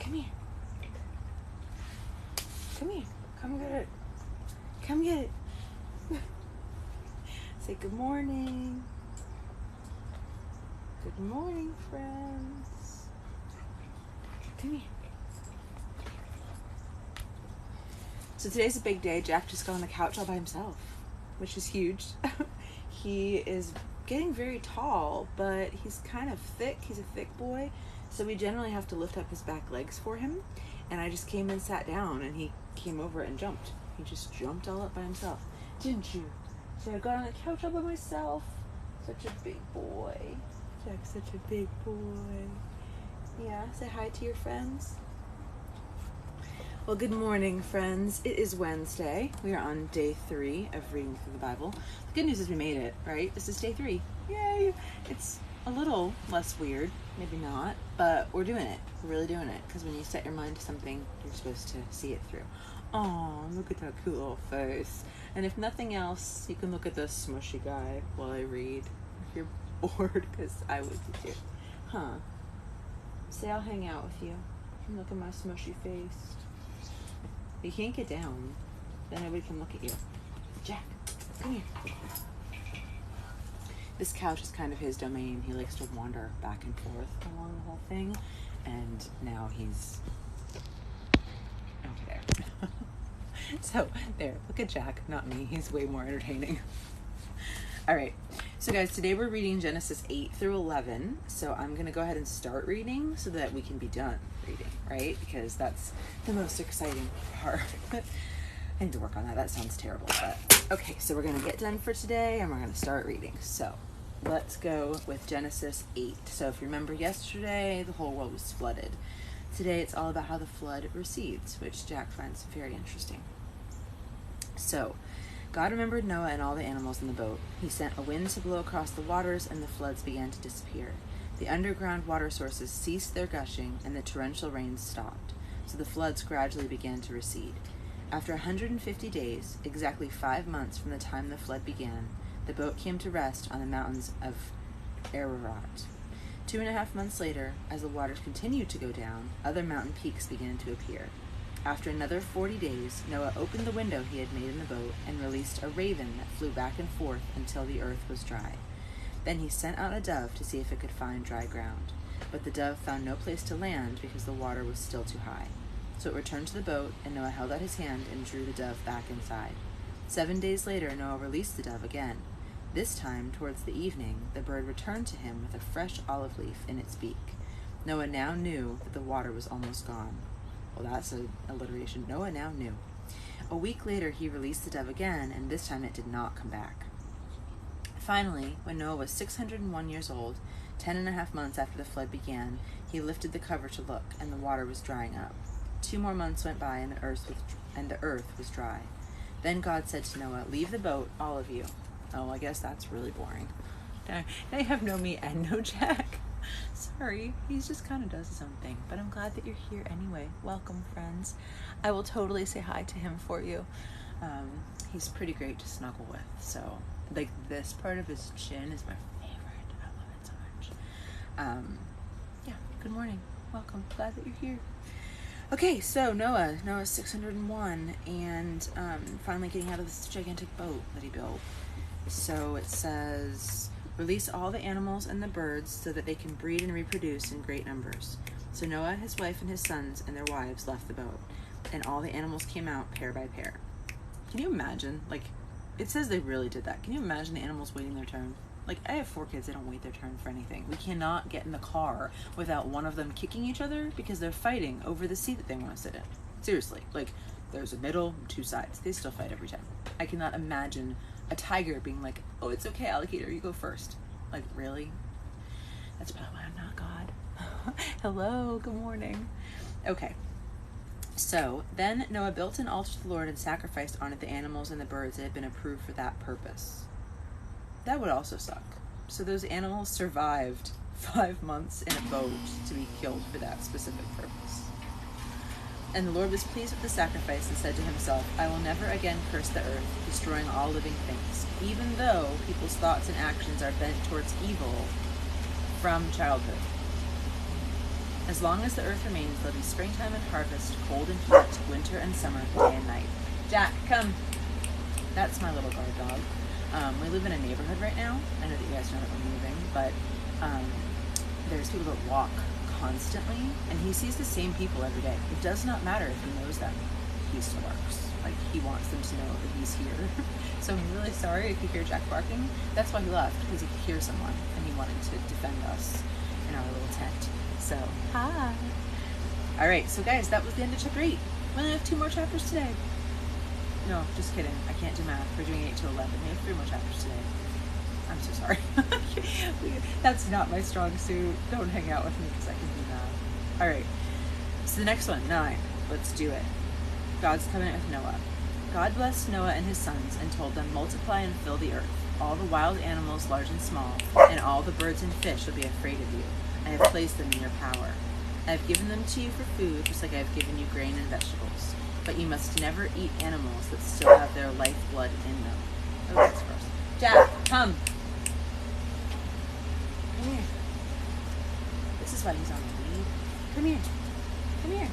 Come here. Come here. Come get it. Come get it. Say good morning. Good morning, friends. Come here. So today's a big day. Jack just got on the couch all by himself, which is huge. He is getting very tall, but he's kind of thick. He's a thick boy, so we generally have to lift up his back legs for him. And I just came and sat down, and he came over and jumped. He just jumped all up by himself. Didn't you? So I got on the couch all by myself. Such a big boy. Jack's such a big boy. Yeah, say hi to your friends. Well, good morning, friends. It is Wednesday. We are on day 3 of reading through the Bible. The good news is we made it, right? This is day 3. Yay! It's a little less weird, maybe not, but we're doing it. We're really doing it, because when you set your mind to something, you're supposed to see it through. Oh, look at that cute little face. And if nothing else, you can look at this smushy guy while I read. If you're bored, because I would be too. Huh. Say I'll hang out with you. You can look at my smushy face. You can't get down, then nobody can look at you. Jack, come here. This couch is kind of his domain. He likes to wander back and forth along the whole thing, and now he's over there. So, there, look at Jack, not me. He's way more entertaining. All right, so guys, today we're reading Genesis 8 through 11, so I'm going to go ahead and start reading so that we can be done reading, right? Because that's the most exciting part. I need to work on that. That sounds terrible, but okay, so we're going to get done for today, and we're going to start reading. So let's go with Genesis 8. So if you remember yesterday, the whole world was flooded. Today it's all about how the flood recedes, which Jack finds very interesting. So God remembered Noah and all the animals in the boat. He sent a wind to blow across the waters, and the floods began to disappear. The underground water sources ceased their gushing, and the torrential rains stopped. So the floods gradually began to recede. After 150 days, exactly 5 months from the time the flood began, the boat came to rest on the mountains of Ararat. 2.5 months later, as the waters continued to go down, other mountain peaks began to appear. After another 40 days, Noah opened the window he had made in the boat and released a raven that flew back and forth until the earth was dry. Then he sent out a dove to see if it could find dry ground. But the dove found no place to land because the water was still too high. So it returned to the boat, and Noah held out his hand and drew the dove back inside. 7 days later, Noah released the dove again. This time, towards the evening, the bird returned to him with a fresh olive leaf in its beak. Noah now knew that the water was almost gone. Well, that's an alliteration. Noah now knew. A week later, he released the dove again, and this time it did not come back. Finally, when Noah was 601 years old, 10.5 months after the flood began, he lifted the cover to look, and the water was drying up. 2 more months went by, and the earth was dry. Then God said to Noah, "Leave the boat, all of you." Oh, I guess that's really boring. They have no me and no Jack. Sorry, he just kind of does his own thing, but I'm glad that you're here anyway. Welcome, friends. I will totally say hi to him for you. He's pretty great to snuggle with, so like this part of his chin is my favorite. I love it so much. Yeah, good morning. Welcome. Glad that you're here. Okay, so Noah's 601 and finally getting out of this gigantic boat that he built. So it says, "Release all the animals and the birds so that they can breed and reproduce in great numbers." So Noah, his wife, and his sons and their wives left the boat, and all the animals came out pair by pair. Can you imagine? Like, it says they really did that. Can you imagine the animals waiting their turn? Like, I have 4 kids, they don't wait their turn for anything. We cannot get in the car without one of them kicking each other because they're fighting over the seat that they want to sit in. Seriously, like, there's a middle, 2 sides. They still fight every time. I cannot imagine a tiger being like, "Oh, it's okay, alligator, you go first." Like, really? That's probably why I'm not God. Hello, good morning. Okay. So then Noah built an altar to the Lord and sacrificed on it the animals and the birds that had been approved for that purpose. That would also suck. So those animals survived 5 months in a boat to be killed for that specific purpose. And the Lord was pleased with the sacrifice and said to himself, "I will never again curse the earth, destroying all living things, even though people's thoughts and actions are bent towards evil from childhood." As long as the earth remains, there'll be springtime and harvest, cold and heat, winter and summer, day and night. Jack, come. That's my little guard dog. We live in a neighborhood right now. I know that you guys know that we're moving, but there's people that walk constantly, and he sees the same people every day. It does not matter if he knows them. He still barks. Like, he wants them to know that he's here. So I'm really sorry if you hear Jack barking. That's why he left, because he could hear someone, and he wanted to defend us in our little tent. So, hi. All right, so guys, that was the end of chapter 8. We only have 2 more chapters today. No, just kidding. I can't do math. We're doing 8 to 11. We have 3 more chapters today. I'm so sorry. That's not my strong suit. Don't hang out with me because I can do math. All right, so the next one, 9. Let's do it. God's covenant with Noah. God blessed Noah and his sons and told them, multiply and fill the earth. All the wild animals, large and small, and all the birds and fish will be afraid of you. I have placed them in your power. I have given them to you for food, just like I have given you grain and vegetables. But you must never eat animals that still have their lifeblood in them. Oh, that's gross. Jack, come. Come here. This is why he's on the lead. Come here. Come here.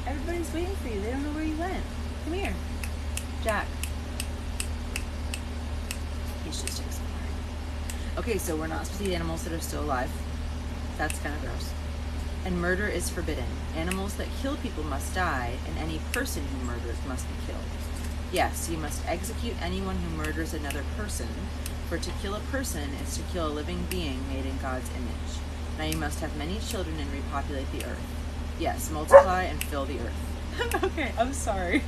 Everybody's waiting for you. They don't know where you went. Come here. Jack. He's just exploring. Okay, so we're not supposed to eat animals that are still alive. That's kind of gross. And murder is forbidden. Animals that kill people must die, and any person who murders must be killed. Yes, you must execute anyone who murders another person, for to kill a person is to kill a living being made in God's image. Now you must have many children and repopulate the earth. Yes, multiply and fill the earth. Okay, I'm sorry.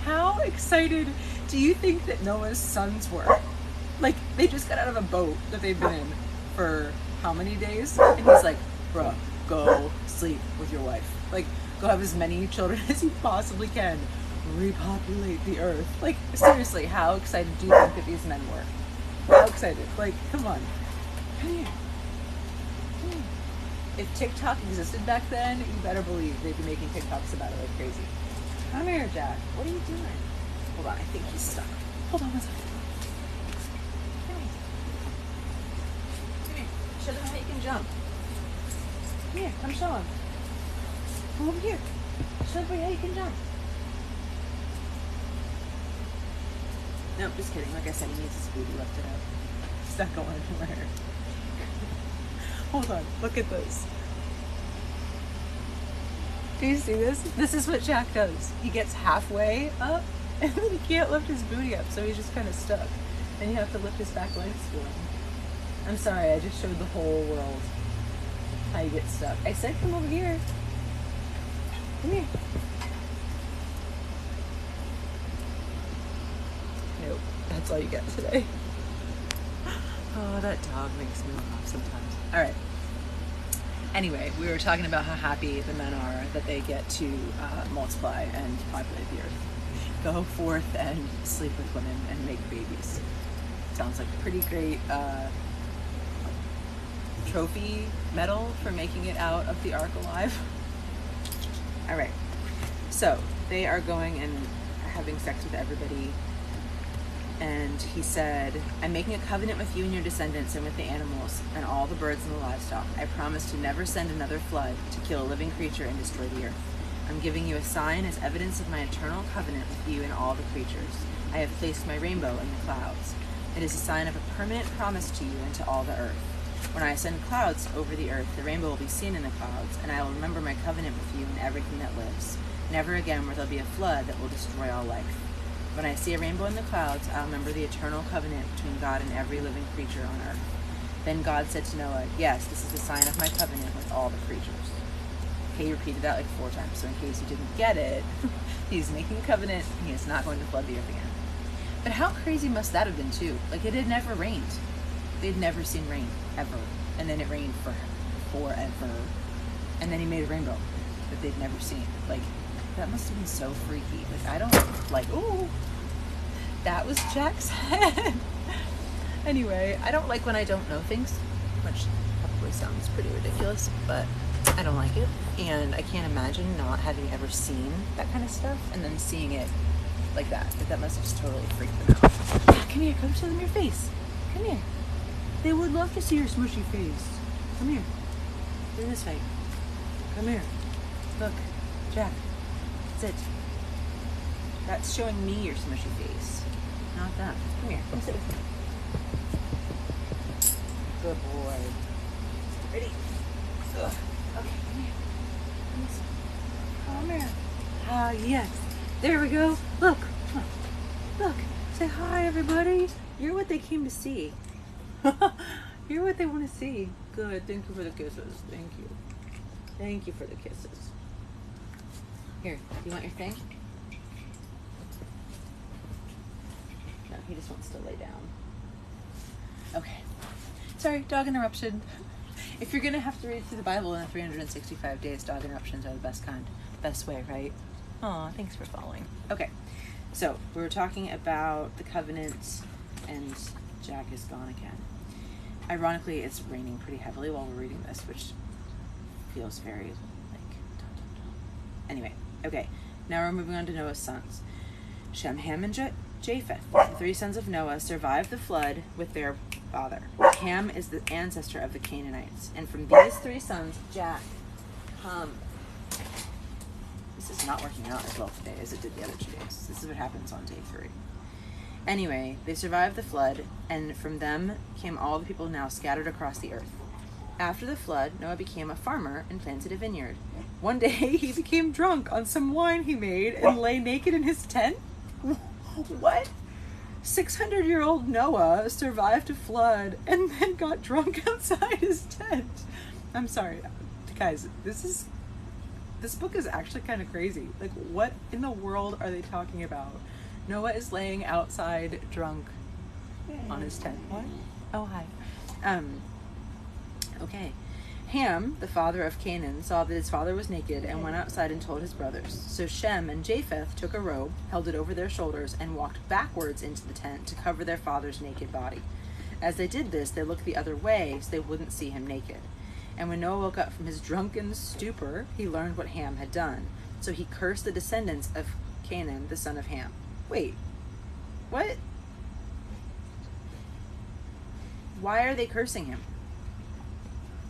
How excited do you think that Noah's sons were? Like, they just got out of a boat that they've been in for how many days? And he's like, bruh, go sleep with your wife. Like, go have as many children as you possibly can. Repopulate the earth. Like, seriously, how excited do you think that these men were? How excited? Like, come on. Come here. Come here. If TikTok existed back then, you better believe they'd be making TikToks about it like crazy. Come here, Jack. What are you doing? Hold on, I think he's stuck. Hold on one second. Come here. Come here. Show them how you can jump. Come here, come show them. Come over here. Show them how you can jump. No, just kidding. Like I said, he needs his booty lifted up. He's not going anywhere. Hold on, look at this. Do you see this? This is what Jack does. He gets halfway up and then he can't lift his booty up, so he's just kind of stuck. And you have to lift his back legs for him. I'm sorry, I just showed the whole world how you get stuck. I said come over here. Come here. Nope, that's all you get today. Oh, that dog makes me laugh sometimes. All right. Anyway, we were talking about how happy the men are that they get to multiply and populate the earth. Go forth and sleep with women and make babies. Sounds like a pretty great trophy medal for making it out of the ark alive. All right. So they are going and having sex with everybody. And he said, I'm making a covenant with you and your descendants and with the animals and all the birds and the livestock. I promise to never send another flood to kill a living creature and destroy the earth. I'm giving you a sign as evidence of my eternal covenant with you and all the creatures. I have placed my rainbow in the clouds. It is a sign of a permanent promise to you and to all the earth. When I send clouds over the earth, the rainbow will be seen in the clouds, and I will remember my covenant with you and everything that lives. Never again will there be a flood that will destroy all life. When I see a rainbow in the clouds, I'll remember the eternal covenant between God and every living creature on earth. Then God said to Noah, yes, this is the sign of my covenant with all the creatures. Okay, he repeated that like 4 times, so in case you didn't get it, he's making a covenant, and he is not going to flood the earth again. But how crazy must that have been too? Like, it had never rained. They'd never seen rain, ever. And then it rained for forever. And then he made a rainbow that they'd never seen. Like, that must have been so freaky. Like, I don't like, ooh, that was Jack's head. Anyway, I don't like when I don't know things, which probably sounds pretty ridiculous, but I don't like it. And I can't imagine not having ever seen that kind of stuff and then seeing it like that. Like, that must have just totally freaked them out. Yeah, come here, come show them your face. Come here. They would love to see your smushy face. Come here. Through this way. Come here. Look. Jack. Sit. That's showing me your smushy face. Not that. Come here. Come sit with me. Good boy. Ready? Ugh. Okay, come here. Come here. Ah, yes. There we go. Look. Look. Say hi, everybody. You're what they came to see. You're what they want to see. Good. Thank you for the kisses. Thank you. Thank you for the kisses. Here. Do you want your thing? No, he just wants to lay down. Okay. Sorry, dog interruption. If you're going to have to read through the Bible in 365 days, dog interruptions are the best kind. Best way, right? Aw, thanks for following. Okay, so we were talking about the covenant, and Jack is gone again. Ironically, it's raining pretty heavily while we're reading this, which feels very, like, dun, dun, dun. Anyway, okay, now we're moving on to Noah's sons. Shem, Ham, and Japheth, the three sons of Noah, survived the flood with their father. Ham is the ancestor of the Canaanites, and from these three sons, Jack, This is not working out as well today as it did the other 2 days. This is what happens on day 3. Anyway, they survived the flood, and from them came all the people now scattered across the earth. After the flood, Noah became a farmer and planted a vineyard. One day, he became drunk on some wine he made and lay naked in his tent. What? 600-year-old Noah survived a flood and then got drunk outside his tent. I'm sorry, guys, this book is actually kind of crazy. Like, what in the world are they talking about? Noah is laying outside drunk on his tent. What? Oh, hi. Okay. Ham, the father of Canaan, saw that his father was naked and went outside and told his brothers. So Shem and Japheth took a robe, held it over their shoulders, and walked backwards into the tent to cover their father's naked body. As they did this, they looked the other way so they wouldn't see him naked. And when Noah woke up from his drunken stupor, he learned what Ham had done. So he cursed the descendants of Canaan, the son of Ham. Wait, what? Why are they cursing him?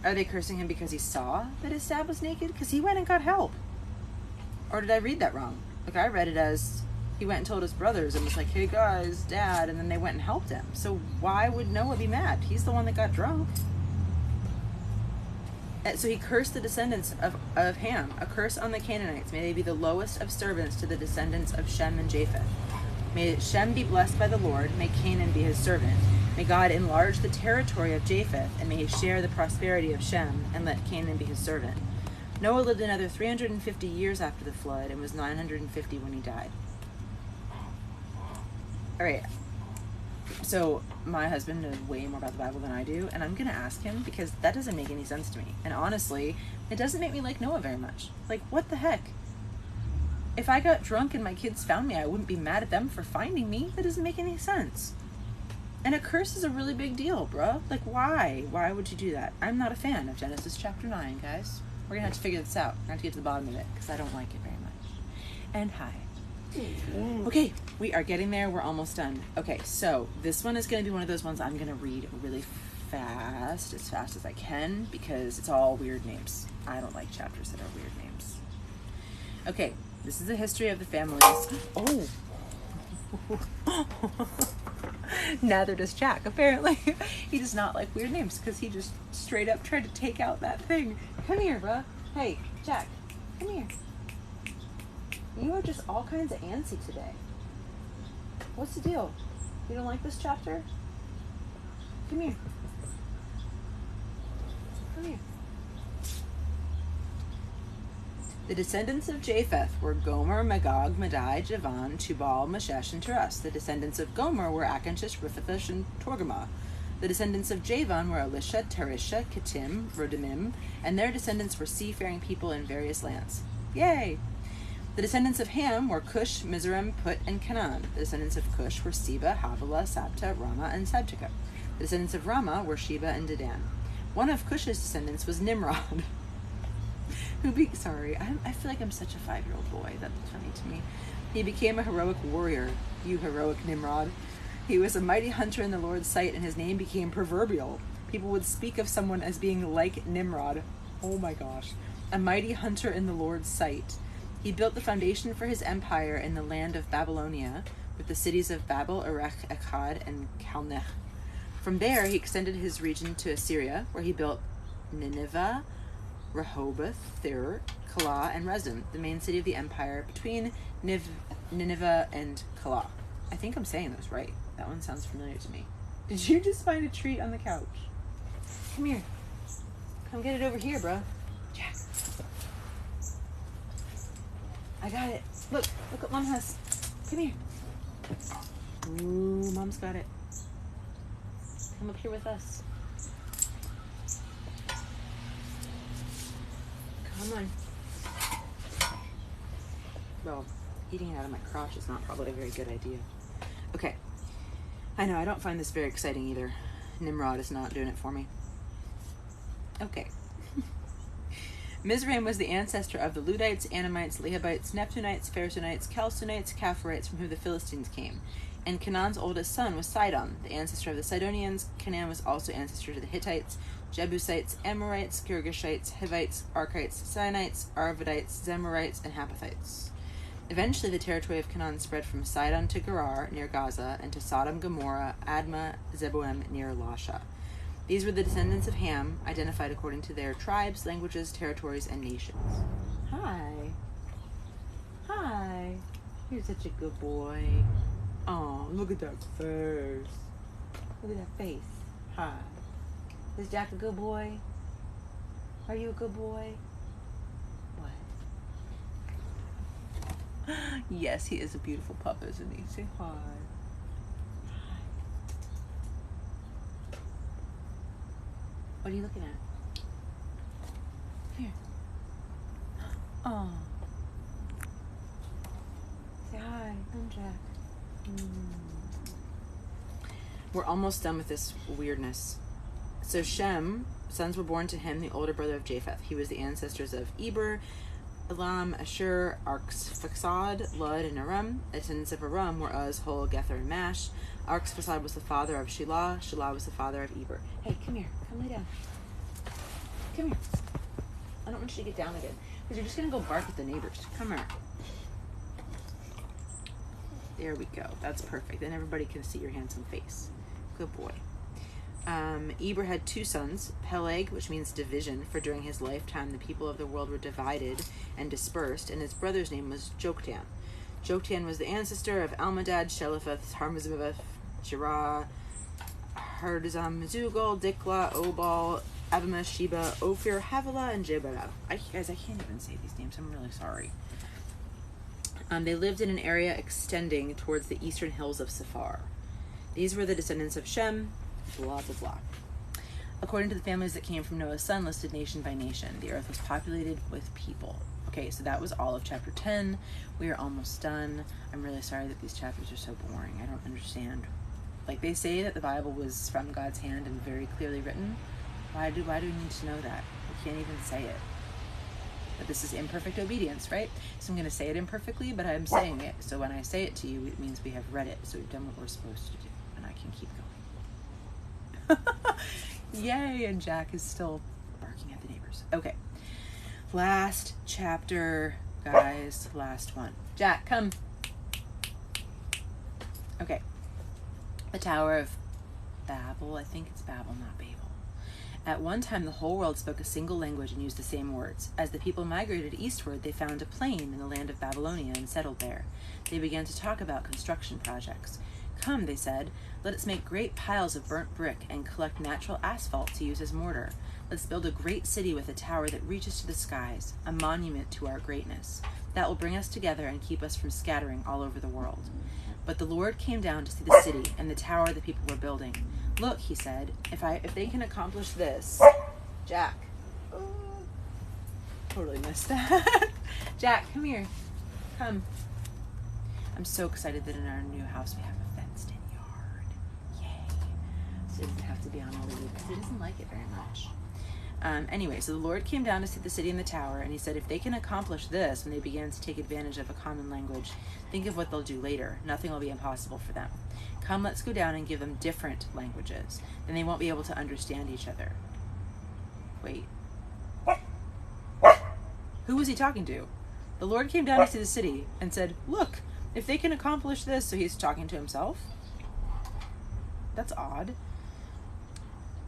Are they cursing him because he saw that his dad was naked? Because he went and got help. Or did I read that wrong? Like, I read it as he went and told his brothers and was like, hey guys, dad, and then they went and helped him. So why would Noah be mad? He's the one that got drunk. And so he cursed the descendants of Ham, a curse on the Canaanites. May they be the lowest of servants to the descendants of Shem and Japheth. May Shem be blessed by the Lord. May Canaan be his servant. May God enlarge the territory of Japheth, and may he share the prosperity of Shem, and let Canaan be his servant. Noah lived another 350 years after the flood, and was 950 when he died. All right. So my husband knows way more about the Bible than I do, and I'm going to ask him because that doesn't make any sense to me. And honestly, it doesn't make me like Noah very much. Like, what the heck? If I got drunk and my kids found me, I wouldn't be mad at them for finding me. That doesn't make any sense. And a curse is a really big deal, bruh. Like, why? Why would you do that? I'm not a fan of Genesis chapter 9, guys. We're going to have to figure this out. We're going to have to get to the bottom of it because I don't like it very much. And hi. Okay, we are getting there. We're almost done. Okay, so this one is going to be one of those ones I'm going to read really fast as I can, because it's all weird names. I don't like chapters that are weird names. Okay, this is the history of the families. Oh. Neither does Jack, apparently. He does not like weird names because he just straight up tried to take out that thing. Come here, bruh. Hey, Jack, come here. You are just all kinds of antsy today. What's the deal? You don't like this chapter? Come here. Come here. The descendants of Japheth were Gomer, Magog, Madai, Javan, Tubal, Meshesh, and Tiras. The descendants of Gomer were Achanshish, Riphathish, and Torgama. The descendants of Javan were Elisha, Tarisha, Kittim, Rodimim, and their descendants were seafaring people in various lands. Yay! The descendants of Ham were Cush, Mizraim, Put, and Canaan. The descendants of Cush were Seba, Havilah, Sabta, Rama, and Sabteka. The descendants of Rama were Sheba and Dedan. One of Cush's descendants was Nimrod. I feel like I'm such a 5-year-old boy. That's funny to me. He became a heroic warrior, you heroic Nimrod. He was a mighty hunter in the Lord's sight, and his name became proverbial. People would speak of someone as being like Nimrod. Oh my gosh. A mighty hunter in the Lord's sight. He built the foundation for his empire in the land of Babylonia, with the cities of Babel, Erech, Akkad, and Calneh. From there, he extended his region to Assyria, where he built Nineveh, Rehoboth, Thir, Calah, and Rezin, the main city of the empire between Nineveh and Calah. I think I'm saying those right. That one sounds familiar to me. Did you just find a treat on the couch? Come here. Come get it over here, bro. Jack. I got it. Look what Mom has. Come here. Ooh, Mom's got it. Come up here with us. Come on. Well, eating it out of my crotch is not probably a very good idea. Okay. I know, I don't find this very exciting either. Nimrod is not doing it for me. Okay. Mizraim was the ancestor of the Ludites, Anamites, Lehabites, Neptunites, Pharisonites, Chalcedonites, Caphorites, from whom the Philistines came. And Canaan's oldest son was Sidon, the ancestor of the Sidonians. Canaan was also ancestor to the Hittites, Jebusites, Amorites, Girgashites, Hivites, Archites, Sinites, Arvadites, Zemorites, and Happathites. Eventually, the territory of Canaan spread from Sidon to Gerar, near Gaza, and to Sodom, Gomorrah, Admah, Zeboim, near Lasha. These were the descendants of Ham, identified according to their tribes, languages, territories, and nations. Hi. Hi. You're such a good boy. Oh, look at that face. Look at that face. Hi. Is Jack a good boy? Are you a good boy? What? Yes, he is a beautiful pup, isn't he? Say hi. What are you looking at? Here. Oh. Say hi. I'm Jack. We're almost done with this weirdness. So Shem, sons were born to him, the older brother of Japheth. He was the ancestors of Eber, Elam, Ashur, Arphaxad, Lud, and Aram. The descendants of Aram were Uz, Hul, Gether, and Mash. Arphaxad was the father of Shelah. Shelah was the father of Eber. Hey, come here. Come lay down. Come here. I don't want you to get down again, because you're just going to go bark at the neighbors. Come here. There we go. That's perfect. Then everybody can see your handsome face. Good boy. Eber had two sons, Peleg, which means division, for during his lifetime the people of the world were divided and dispersed, and his brother's name was Joktan. Joktan was the ancestor of Almadad, Shelephath, Harmazmaveth, Jerah, Hardazam, Zugal, Dikla, Obal, Abima, Sheba, Ophir, Havilah, and Jebalab. Guys, I can't even say these names. I'm really sorry. They lived in an area extending towards the eastern hills of Sephar. These were the descendants of Shem, blah, blah, blah. According to the families that came from Noah's son, listed nation by nation, the earth was populated with people. Okay, so that was all of chapter 10. We are almost done. I'm really sorry that these chapters are so boring. I don't understand. Like, they say that the Bible was from God's hand and very clearly written. Why do we need to know that? We can't even say it. But this is imperfect obedience, right? So I'm going to say it imperfectly, but I'm saying it. So when I say it to you, it means we have read it. So we've done what we're supposed to do. And I can keep going. Yay! And Jack is still barking at the neighbors. Okay. Last chapter, guys. Last one. Jack, come. Okay. The Tower of Babel. I think it's Babel, not Babel. At one time, the whole world spoke a single language and used the same words. As the people migrated eastward, they found a plain in the land of Babylonia and settled there. They began to talk about construction projects. Come, they said, let us make great piles of burnt brick and collect natural asphalt to use as mortar. Let's build a great city with a tower that reaches to the skies, a monument to our greatness. That will bring us together and keep us from scattering all over the world. But the Lord came down to see the city and the tower the people were building. Look, he said, if they can accomplish this, Jack. Totally missed that. Jack, come here. Come. I'm so excited that in our new house we have a fenced-in yard. Yay. So it doesn't have to be on all the roof because he doesn't like it very much. Anyway, so the Lord came down to see the city and the tower, and he said, if they can accomplish this when they begin to take advantage of a common language, think of what they'll do later. Nothing will be impossible for them. Come, let's go down and give them different languages. Then they won't be able to understand each other. Wait. Who was he talking to? The Lord came down into the city and said, look, if they can accomplish this. So he's talking to himself. That's odd.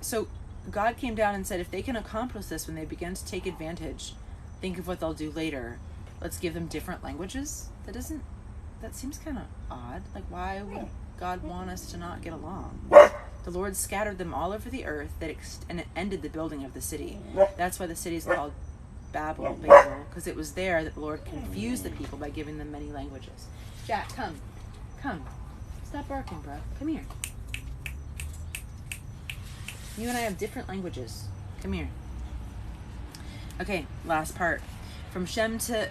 So God came down and said, if they can accomplish this when they begin to take advantage, think of what they'll do later. Let's give them different languages. That seems kind of odd. Like, why would God want us to not get along? The Lord scattered them all over the earth and it ended the building of the city. That's why the city is called Babel, because it was there that the Lord confused the people by giving them many languages. Jack, come. Stop barking, bro. Come here. You and I have different languages. Come here. Okay, last part. From Shem to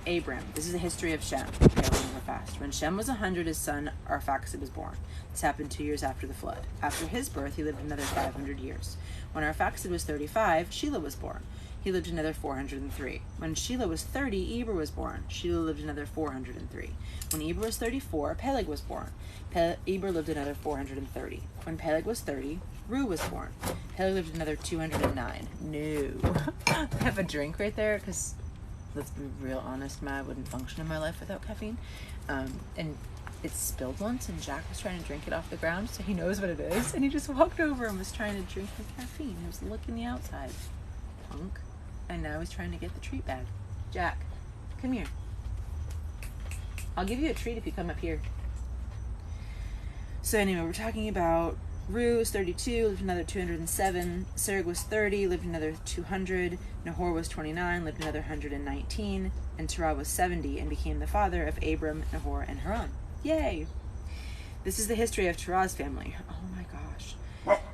Abram. This is the history of Shem. Okay, I'll go fast. When Shem was 100, his son Arphaxad was born. This happened 2 years after the flood. After his birth, he lived another 500 years. When Arphaxad was 35, Shelah was born. He lived another 403. When Shelah was 30, Eber was born. Shelah lived another 403. When Eber was 34, Peleg was born. Eber lived another 430. When Peleg was 30, Reu was born. Peleg lived another 209. No. I have a drink right there because, let's be real honest, I wouldn't function in my life without caffeine. And it spilled once, and Jack was trying to drink it off the ground, so he knows what it is. And he just walked over and was trying to drink the caffeine. He was licking the outside. Punk. And now he's trying to get the treat bag. Jack, come here. I'll give you a treat if you come up here. So anyway, we're talking about Reu was 32, lived another 207. Serug was 30, lived another 200. Nahor was 29, lived another 119. And Terah was 70 and became the father of Abram, Nahor, and Haran. Yay! This is the history of Terah's family. Oh my gosh.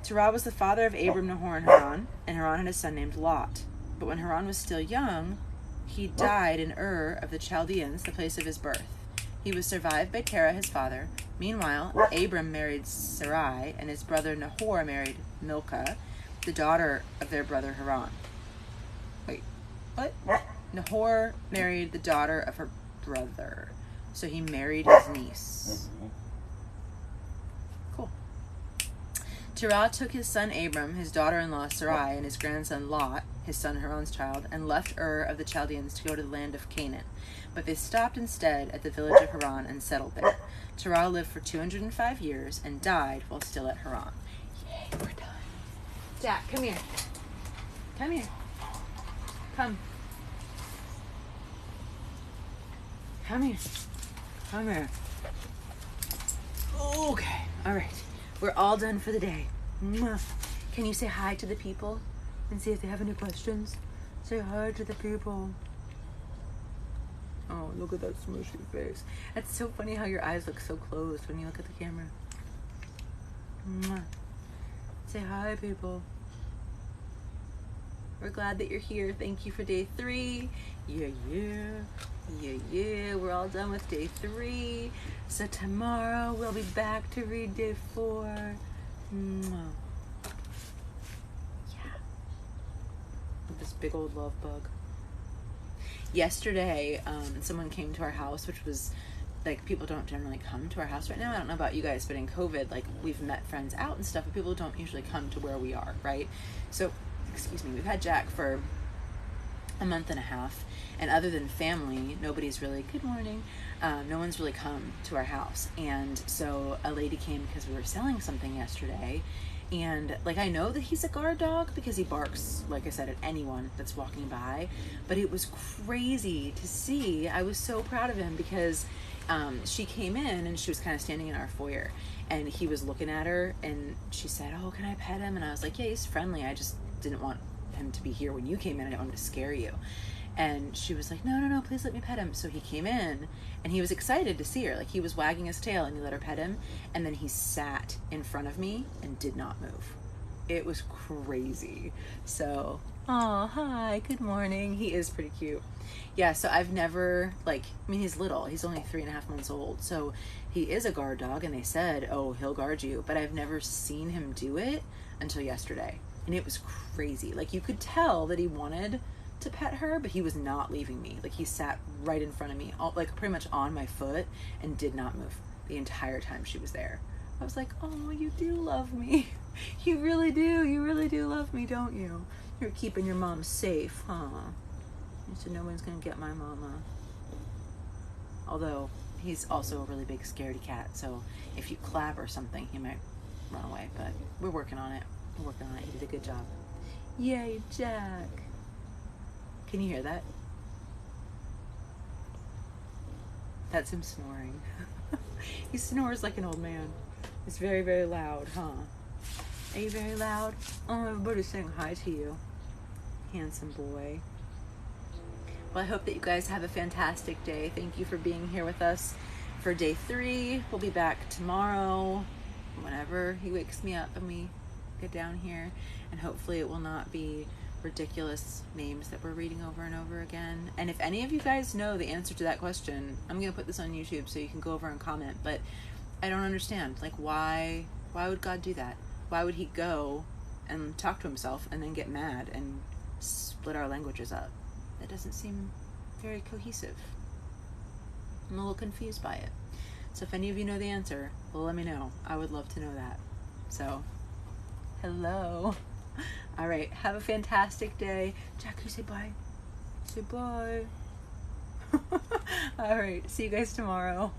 Terah was the father of Abram, Nahor, and Haran had a son named Lot. But when Haran was still young, he died in Ur of the Chaldeans, the place of his birth. He was survived by Terah, his father. Meanwhile, Abram married Sarai, and his brother Nahor married Milcah, the daughter of their brother Haran. Wait, what? Nahor married the daughter of her brother. So he married his niece. Cool. Terah took his son Abram, his daughter-in-law Sarai, and his grandson Lot, his son Haran's child, and left Ur of the Chaldeans to go to the land of Canaan. But they stopped instead at the village of Haran and settled there. Terah lived for 205 years and died while still at Haran. Yay, we're done. Jack, come here. Come here. Come. Come here. Come here. Okay. All right. We're all done for the day. Mwah. Can you say hi to the people and see if they have any questions? Say hi to the people. Oh, look at that smushy face. It's so funny how your eyes look so closed when you look at the camera. Mwah. Say hi, people. We're glad that you're here. Thank you for day 3. Yeah. We're all done with day 3. So tomorrow we'll be back to read day 4. Mwah. Yeah. With this big old love bug. Yesterday, someone came to our house, which was, like, people don't generally come to our house right now. I don't know about you guys, but in COVID, like, we've met friends out and stuff, but people don't usually come to where we are, right? So, excuse me, we've had Jack for a month and a half, and other than family, nobody's really, good morning, no one's really come to our house. And so a lady came because we were selling something yesterday, and like, I know that he's a guard dog because he barks, like I said, at anyone that's walking by, but it was crazy to see. I was so proud of him because she came in and she was kind of standing in our foyer, and he was looking at her, and she said, oh, can I pet him? And I was like, yeah, he's friendly. I just didn't want him to be here when you came in. I didn't want him to scare you. And she was like, no, please let me pet him. So he came in, and he was excited to see her. Like, he was wagging his tail, and he let her pet him. And then he sat in front of me and did not move. It was crazy. So, oh, hi, good morning. He is pretty cute. Yeah, so I've never, like, I mean, he's little. He's only 3.5 months old. So he is a guard dog, and they said, oh, he'll guard you. But I've never seen him do it until yesterday. And it was crazy. Like, you could tell that he wanted to pet her, but he was not leaving me. Like, he sat right in front of me, like pretty much on my foot, and did not move the entire time she was there. I was like, oh, you do love me. You really do. You really do love me, don't you? You're keeping your mom safe, huh? He said no one's gonna get my mama. Although he's also a really big scaredy cat, so if you clap or something, he might run away. But we're working on it. We're working on it. He did a good job. Yay, Jack! Can you hear that? That's him snoring. He snores like an old man. It's very, very loud, huh? Are you very loud? Oh, everybody's saying hi to you. Handsome boy. Well, I hope that you guys have a fantastic day. Thank you for being here with us for day 3. We'll be back tomorrow, whenever he wakes me up and we get down here. And hopefully it will not be ridiculous names that we're reading over and over again. And if any of you guys know the answer to that question, I'm going to put this on YouTube so you can go over and comment. But I don't understand. Like, why would God do that? Why would he go and talk to himself and then get mad and split our languages up? It doesn't seem very cohesive. I'm a little confused by it. So if any of you know the answer, well, let me know. I would love to know that. So, hello. All right, have a fantastic day. Jack, you say bye. Say bye. All right, see you guys tomorrow.